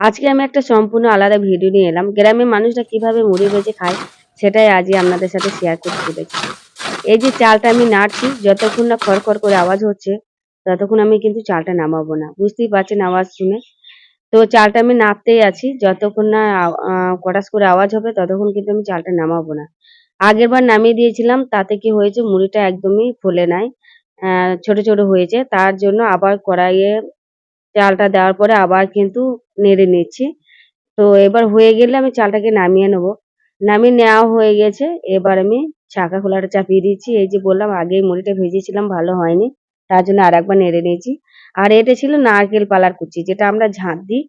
আজকে আমি একটা সম্পূর্ণ আলাদা ভিডিও নিয়ে এলাম। গ্রামের মানুষরা কিভাবে মুড়ি ভেজে খায় সেটাই আজই আপনাদের সাথে শেয়ার করতে চলেছি। এই যে চালটা আমি নাড়ছি, যতক্ষণ না খড়খড় করে আওয়াজ হচ্ছে ততক্ষণ আমি কিন্তু চালটা নামাবো না। বুঝতেই পারছেন আওয়াজ শুনে। তো চালটা আমি নাড়তেই আছি, যতক্ষণ না কড়াস করে আওয়াজ হবে ততক্ষণ কিন্তু আমি চালটা নামাবো না। আগেরবার নামিয়ে দিয়েছিলাম, তাতে কি হয়েছে মুড়িটা একদমই ফোলে নাই, ছোট ছোট হয়েছে। তার জন্য আবার কড়াইয়ে চালটা দেওয়ার পরে আবার কিন্তু নেড়ে নিচ্ছি। তো এবার হয়ে গেলে আমি চালটাকে নামিয়ে নেব। নামিয়ে নেওয়া হয়ে গেছে। এবার আমি ছাঁকা খোলাটা চাপিয়ে দিচ্ছি। এই যে বললাম আগেই মুড়িটা ভেজেছিলাম, ভালো হয়নি। তার জন্য আরেকবার নেড়ে নিয়েছি। আর এটা ছিল নারকেল পালার কুচি, যেটা আমরা ঝাঁট দিই।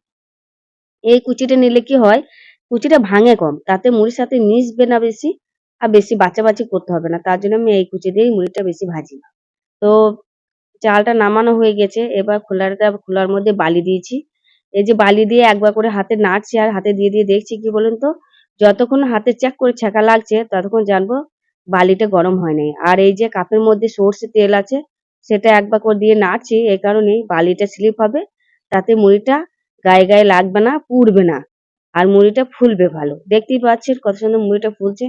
এই কুচিটা নিলে কি হয়, কুচিটা ভাঙে কম। তাতে মুড়ির সাথে মিশবে না বেশি, আর বেশি বাছাবাছি করতে হবে না। তার জন্য আমি এই কুচি দিয়েই মুড়িটা বেশি ভাজি। তো চালটা নামানো হয়ে গেছে। এবার খোলার মধ্যে বালি দিয়েছি। এই যে বালি দিয়ে একবার করে হাতে নাড়ছি আর হাতে দিয়ে দিয়ে দেখছি, কি বলুন তো? যতক্ষণ হাতে চেক করে ছ্যাঁকা লাগছে ততক্ষণ জানবো বালিটা গরম হয় নাই। আর এই যে কাপের মধ্যে সর্ষের তেল আছে, সেটা একবার করে দিয়ে নাড়ছি, এই কারণেই বালিটা স্লিপ হবে। তাতে মুড়িটা গায়ে গায়ে লাগবে না, পুড়বে না। আর মুড়িটা ফুলবে ভালো। দেখতেই পাচ্ছেন কত সুন্দর মুড়িটা ফুলছে।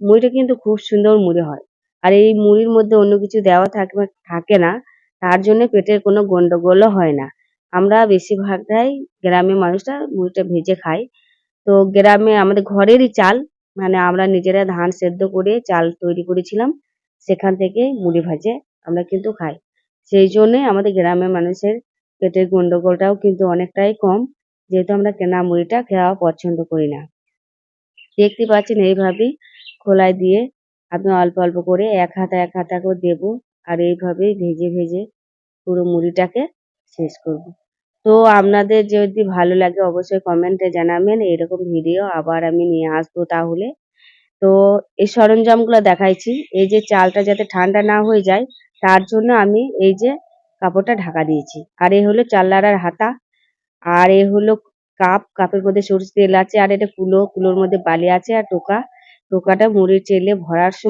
মুড়িটা কিন্তু খুব সুন্দর মুড়ি হয়। আর এই মুড়ির মধ্যে অন্য কিছু দেওয়া থাকে না। তার জন্য পেটের কোনো গন্ডগোলও হয় না। আমরা বেশিরভাগটাই গ্রামের মানুষরা মুড়িটা ভেজে খাই। তো গ্রামে আমাদের ঘরেরই চাল, মানে আমরা নিজেরা ধান সেদ্ধ করে চাল তৈরি করেছিলাম। সেখান থেকে মুড়ি ভেজে আমরা কিন্তু খাই। সেই জন্যে আমাদের গ্রামের মানুষের পেটের গন্ডগোলটাও কিন্তু অনেকটাই কম। যেহেতু আমরা কেনা মুড়িটা খাওয়া পছন্দ করি না। দেখতে পাচ্ছেন এইভাবেই খোলায় দিয়ে আমি অল্প অল্প করে এক হাতা করে দেবো। আর এইভাবেই ভেজে ভেজে পুরো মুড়িটাকে শেষ করব। তো আপনাদের যদি ভালো লাগে অবশ্যই কমেন্টে জানাবেন। এরকম ভিডিও আবার আমি নিয়ে আসবো তাহলে। তো এই সরঞ্জামগুলো দেখাইছি। এই যে চালটা যাতে ঠান্ডা না হয়ে যায় তার জন্য আমি এই যে কাপড়টা ঢাকা দিয়েছি। আর এই হলো চাল নাড়ার হাতা। আর এ হলো কাপ, কাপের মধ্যে সরষের তেল আছে। আর এটা কুলো, কুলোর মধ্যে বালি আছে। আর টোকা, টোকাটা মুড়ির চেলে ভরার সময়